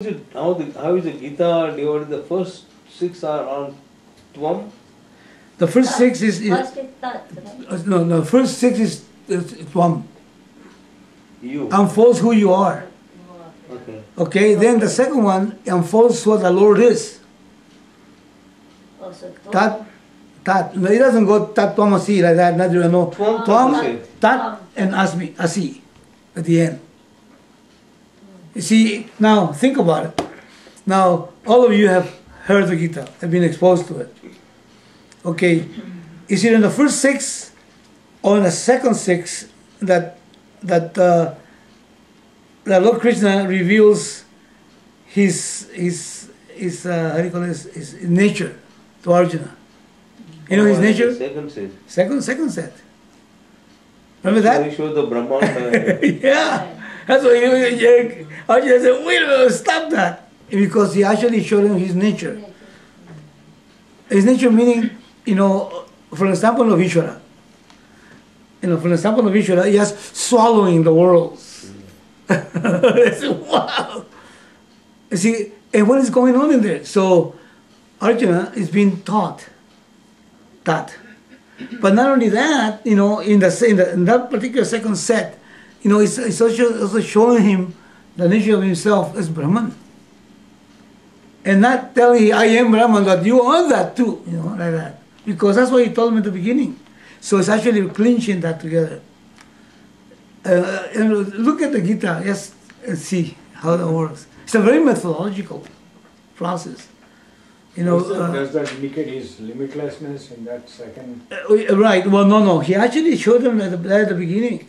How is the Gita divided? The first 6 are on Tvam? The first 6 is no. First 6 is Tvam. You. Unfolds who you are. Okay. Okay. Then the second one unfolds what the Lord is. Tat. No, it doesn't go Tat Tvam Asi like that. Not no. Tvam, Tat, and Asi at the end. You see, now think about it. Now, all of you have heard the Gita, have been exposed to it. Okay, is it in the first 6 or in the second 6 that Lord Krishna reveals his how do you call this, his nature to Arjuna? You know his nature? Second set. Second set. Remember that? He showed the Brahmanda. Yeah. That's why Arjuna said, wait a minute, stop that. Because he actually showed him his nature. His nature meaning, for example of Ishvara. For example of Ishvara, he has swallowing the worlds. I said, wow. You see, and what is going on in there? So Arjuna is being taught that. But not only that, in that particular second set, it's also showing him the nature of himself as Brahman. And not telling him, I am Brahman, but you are that too, like that. Because that's what he told him at the beginning. So it's actually clinching that together. And look at the Gita, just see how that works. It's a very methodological process. Does that indicate his limitlessness in that second? Right. Well, no. He actually showed them at the beginning.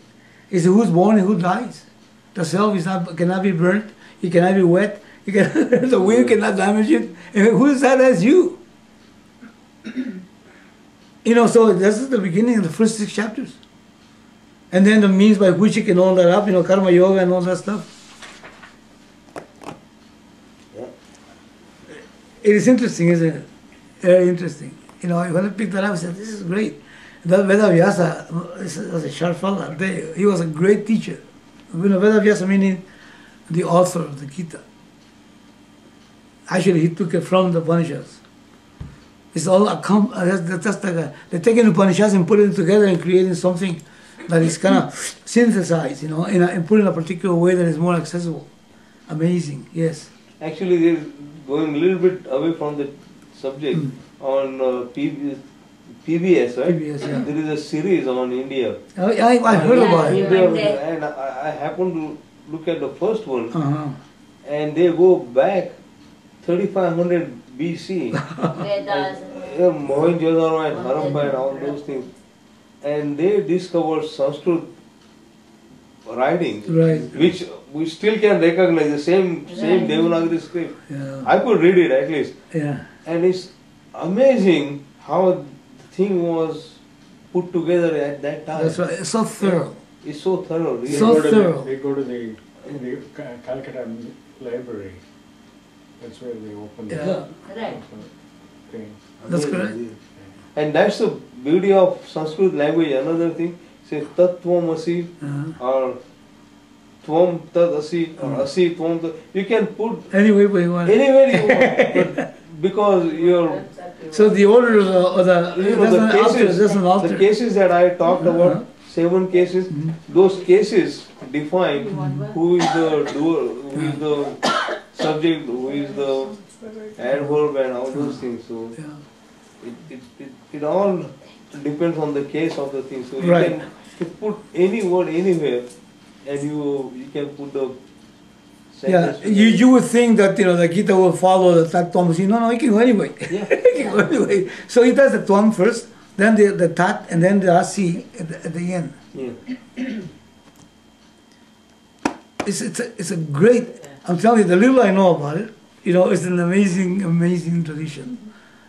He said, who's born and who dies. The self cannot be burnt. It cannot be wet. The wind cannot damage it. And who is that as you? So this is the beginning of the first 6 chapters. And then the means by which you can all that up, karma yoga and all that stuff. It is interesting, isn't it? Very interesting. When I picked that up, I said, this is great. That Vedavyasa was a sharp fellow. He was a great teacher. Vedavyasa meaning the author of the Gita. Actually, he took it from the Upanishads. It's all just like they're taking the Upanishads and putting it together and creating something that is kind of synthesized, and put in a particular way that is more accessible. Amazing, yes. Actually, they're going a little bit away from the subject on PBS, right? PBS, yeah. There is a series on India. I heard about it. And I happened to look at the first one, and they go back 3500 BC. Mohenjo-daro and Harappa and all those things. And they discovered Sanskrit writings, which we still can recognize, the same Devanagari script. Yeah. I could read it at least. Yeah. And it's amazing how the thing was put together at that time. That's right. It's so thorough. It's so thorough. Really. So thorough. They go to the Calcutta Library. That's where they open the thing. That's correct. And that's the beauty of Sanskrit language. Another thing, say Tat Tvam Asi or Tvam Tat Asi or Asi Tvam Tat. You can put anywhere you want. Anywhere you want. But because you're... So the order of the cases that I talked about, 7 cases, those cases define who is the doer, who is the subject, who is the adverb and all those things. So it all depends on the case of the thing. So you can put any word anywhere and you can put the sentence. Yeah, you would think that the Gita will follow the Tat Tvam. No, it can go anyway. Yeah. It can go anyway. So he does the Tvam first, then the Tat, and then the Asi at the end. Yeah. It's a great. I'm telling you, the little I know about it, it's an amazing tradition.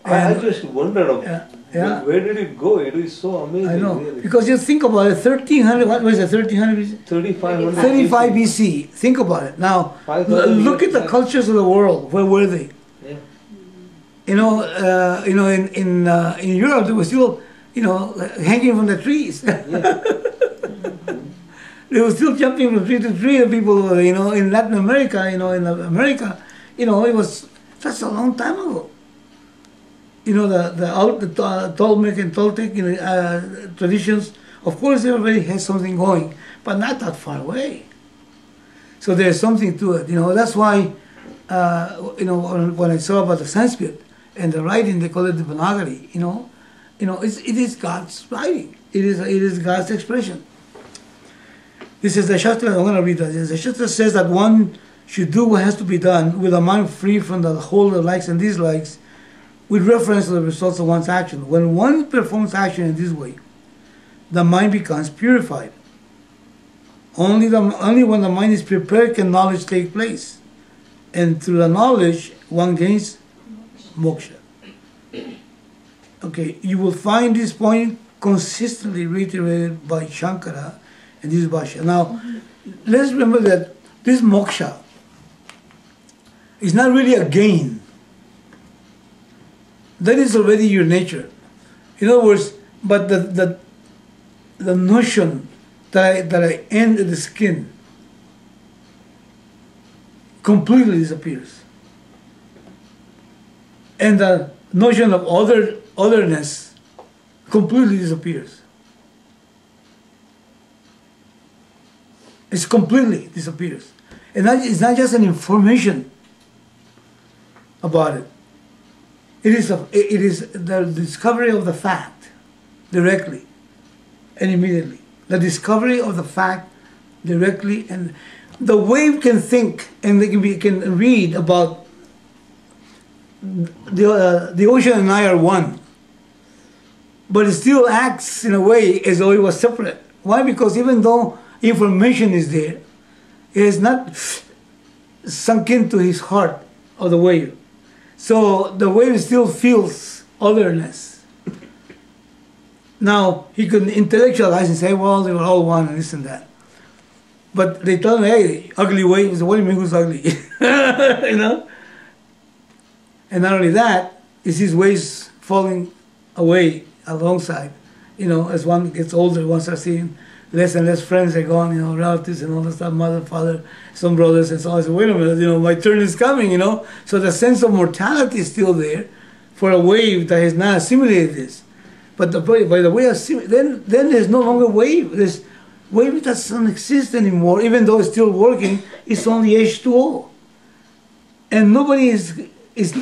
I just wondered, where did it go? It is so amazing. I know, really. because you think about it, 1300, what was it, 1300 BC? 35 BC. Think about it. Now, look at the cultures of the world. Where were they? Yeah. In Europe, they were still, hanging from the trees. They were still jumping from tree to tree. The people, in Latin America, in America, it was such a long time ago. The Toltec and Toltec traditions, of course, everybody has something going, but not that far away. So there's something to it. That's why, when I saw about the Sanskrit and the writing, they call it the Devanagari. It is God's writing. It is God's expression. This is the Shastra. I'm going to read that. The Shastra says that one should do what has to be done with a mind free from the whole of likes and dislikes, with reference to the results of one's action. When one performs action in this way, the mind becomes purified. Only when the mind is prepared can knowledge take place. And through the knowledge, one gains moksha. Okay, you will find this point consistently reiterated by Shankara and this Bhashya. Now, let's remember that this moksha is not really a gain. That is already your nature. In other words, but the notion that I end the skin completely disappears. And the notion of otherness completely disappears. It completely disappears. And it's not just an information about it. It is the discovery of the fact directly and immediately. The discovery of the fact directly, and the wave can think and they can read about the ocean and I are one, but it still acts in a way as though it was separate. Why? Because even though information is there, it is not sunk into his heart of the wave. So the wave still feels otherness. Now, he could intellectualize and say, well, they were all one and this and that. But they tell him, hey, ugly wave. He said, what do you mean who's ugly? And not only that, is his waves falling away alongside. As one gets older, one starts seeing less and less friends are gone, relatives and all that stuff, mother, father, some brothers and so on. I said, wait a minute, my turn is coming, So the sense of mortality is still there for a wave that has not assimilated this. But by the way, then there's no longer wave. This wave doesn't exist anymore, even though it's still working. It's only H2O. And nobody is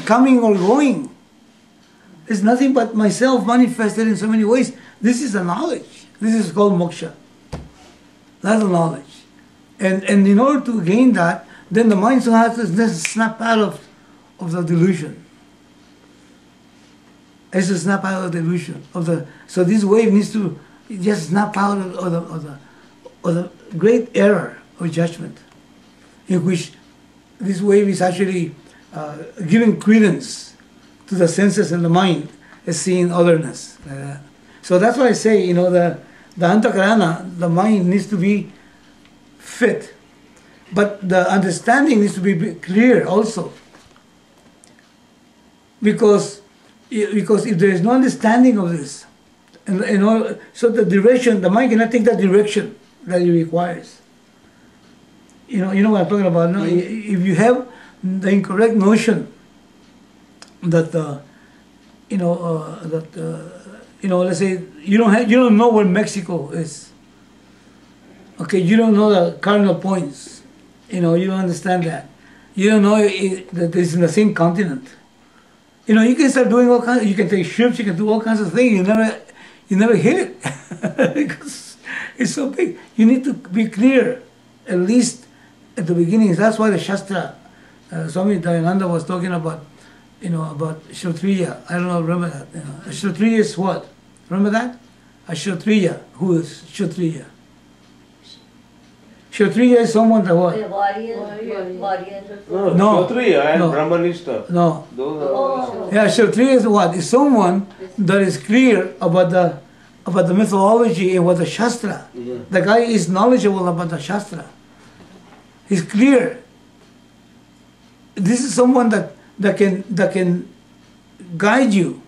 coming or going. It's nothing but myself manifested in so many ways. This is a knowledge. This is called moksha. That's a knowledge. And in order to gain that, then the mind still has to snap out of the delusion. It's to snap out of the delusion. So this wave needs to just snap out of the great error of judgment, in which this wave is actually giving credence to the senses and the mind as seeing otherness. So that's why I say, the antakarana, the mind needs to be fit. But the understanding needs to be clear also. Because if there is no understanding of this, so the direction, the mind cannot take that direction that it requires. You know what I'm talking about. No? If you have the incorrect notion that let's say you don't know where Mexico is. Okay, you don't know the cardinal points. You don't understand that. You don't know that it's in the same continent. You can start doing all kinds. You can take ships. You can do all kinds of things. You never hit it because it's so big. You need to be clear, at least at the beginning. That's why the Shastra, Swami Dayananda was talking about, about Kshatriya. I don't know. Remember that? A Kshatriya is what? Remember that? A Kshatriya. Who is Kshatriya? Kshatriya is someone that what? No, Kshatriya and Brahmanista. No. Those are Yeah, Kshatriya is what? Is someone that is clear about the mythology and what the Shastra. Yeah. The guy is knowledgeable about the Shastra. He's clear. This is someone that can guide you,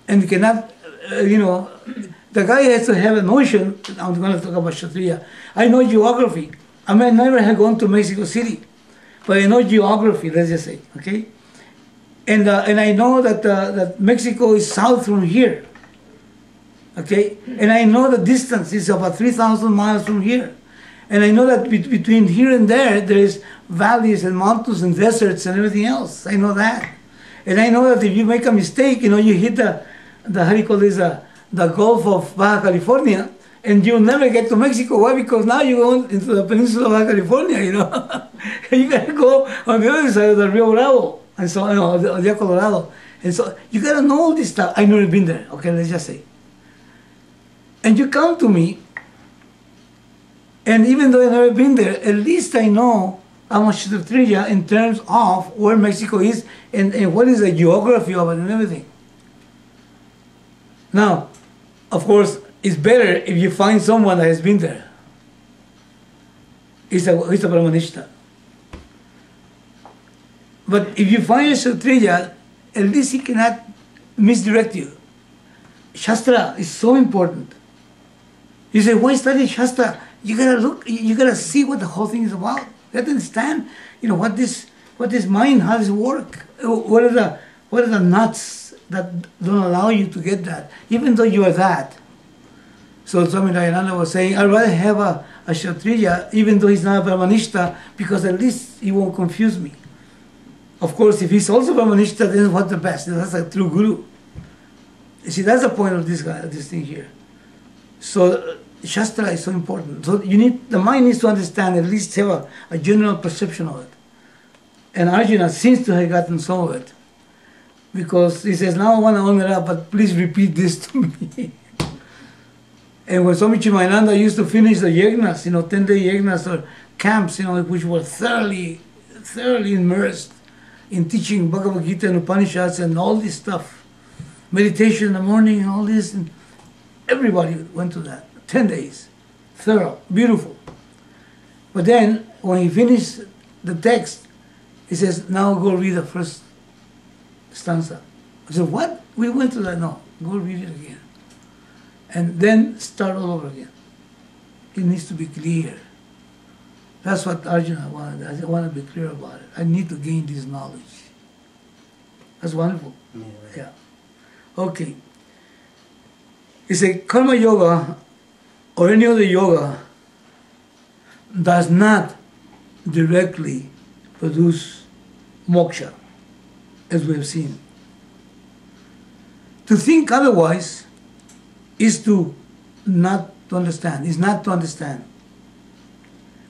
and cannot, the guy has to have a notion. I'm going to talk about Kshatriya. I know geography. I may never have gone to Mexico City, but I know geography, let's just say, okay? And I know that Mexico is south from here, okay? And I know the distance is about 3,000 miles from here. And I know that between here and there is valleys and mountains and deserts and everything else. I know that. And I know that if you make a mistake, you hit the how do you call this, the Gulf of Baja California, and you'll never get to Mexico. Why? Because now you go into the peninsula of Baja California, you gotta go on the other side of the Rio Bravo, and so, the Colorado. And so, you gotta know all this stuff. I've never been there, okay, let's just say. And you come to me, and even though I've never been there, at least I know how much the trivia in terms of where Mexico is and what is the geography of it and everything. Now, of course, it's better if you find someone that has been there. He's a Brahmanista. But if you find a Kshatriya, at least he cannot misdirect you. Shastra is so important. You say, why study Shastra? You gotta look, you gotta see what the whole thing is about. You have to understand, what this mind, how does it work? What are the nuts that don't allow you to get that, even though you are that. So Swami Dayananda was saying, I'd rather have a Kshatriya, even though he's not a Brahmanista, because at least he won't confuse me. Of course, if he's also Brahmanista, then what's the best? That's a true guru. You see, that's the point of this thing here. So Shastra is so important. So the mind needs to understand, at least have a general perception of it. And Arjuna seems to have gotten some of it. Because he says, now I want to own it up, but please repeat this to me. And when Swami Chimayananda used to finish the yagnas, 10-day yagnas or camps, which were thoroughly immersed in teaching Bhagavad Gita and Upanishads and all this stuff, meditation in the morning and all this, and everybody went to that. 10 days, thorough, beautiful. But then, when he finished the text, he says, now go read the first stanza. I said, what? We went to that? No, go read it again. And then start all over again. It needs to be clear. That's what Arjuna wanted. I want to be clear about it. I need to gain this knowledge. That's wonderful. Yeah. Okay. He said, Karma Yoga or any other yoga does not directly produce moksha, as we have seen. To think otherwise is not to understand.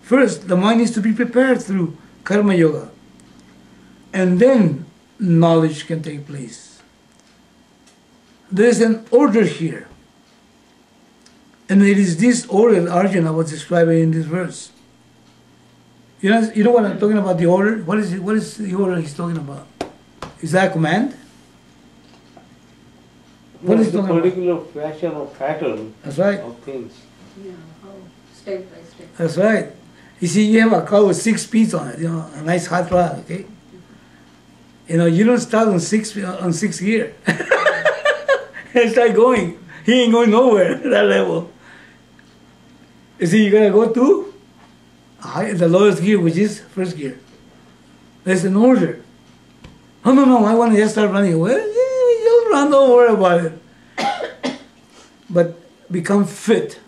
First, the mind needs to be prepared through karma yoga, and then knowledge can take place. There is an order here, and it is this order that Arjuna was describing in this verse. You know what I'm talking about, the order? What is the order he's talking about? Is that a command? What is the particular fashion or pattern That's right. of things? Yeah, step by step. That's right. You see, you have a car with 6 speeds on it, a nice hot rod, okay? You don't start on sixth gear. And start going. He ain't going nowhere at that level. You see, you gotta go to the lowest gear, which is first gear. There's an order. Oh, no, I want to just start running. Well, you'll run, don't worry about it. But become fit.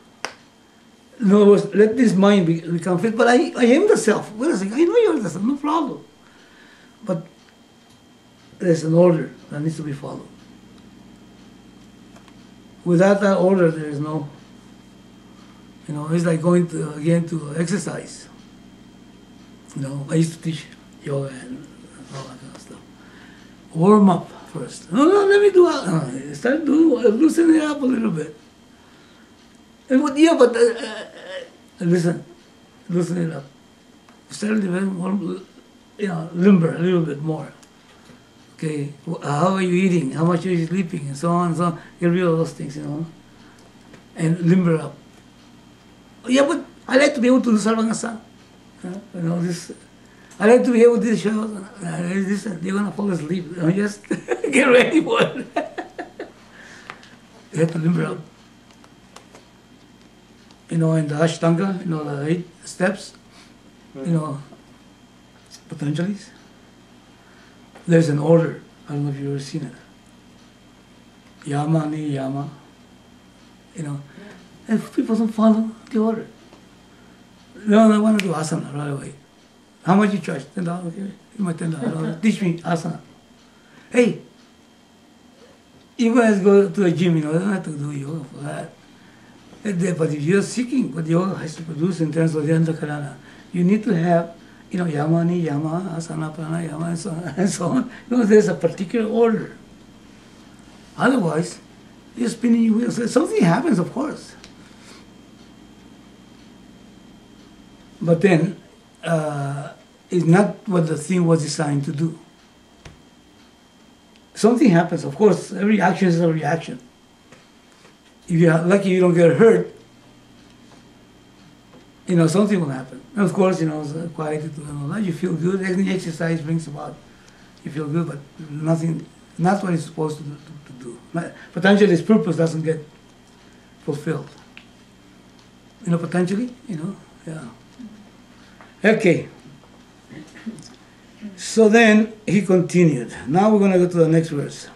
In other words, let this mind become fit. But I am the self. Wait a second, I know you're the self, no problem. But there's an order that needs to be followed. Without that order, there is no, it's like going to exercise. I used to teach yoga and all that kind of stuff. Warm up first. No, let me do it. Start loosen it up a little bit. And listen, loosen it up. Start developing more, limber a little bit more. Okay, how are you eating? How much are you sleeping? And so on and so on. Get rid of those things, and limber up. Yeah, but I like to be able to do sarvangasana. I like to be able to do this. Listen, you're going to fall asleep. Just get ready for it. You have to limber up. In the Ashtanga, the 8 steps, the Patanjali's, there's an order. I don't know if you've ever seen it. Yama, niyama. And people don't follow the order. No, I want to do asana right away. How much you charge? $10. Okay, give me $10. Teach me asana. Hey, you guys go to the gym, you don't have to do yoga for that. But if you're seeking what yoga has to produce in terms of the antakarana, you need to have, yama, niyama, asana, pranayama, and so on, and so on. There's a particular order. Otherwise, you're spinning your wheels. Something happens, of course. But then, it's not what the thing was designed to do. Something happens, of course. Every action is a reaction. If you're lucky you don't get hurt, something will happen. And of course, it's quiet and all that. You feel good. Any exercise brings about, you feel good, but nothing, not what it's supposed to do. Patanjali's purpose doesn't get fulfilled. Patanjali, yeah. Okay. So then he continued. Now we're going to go to the next verse.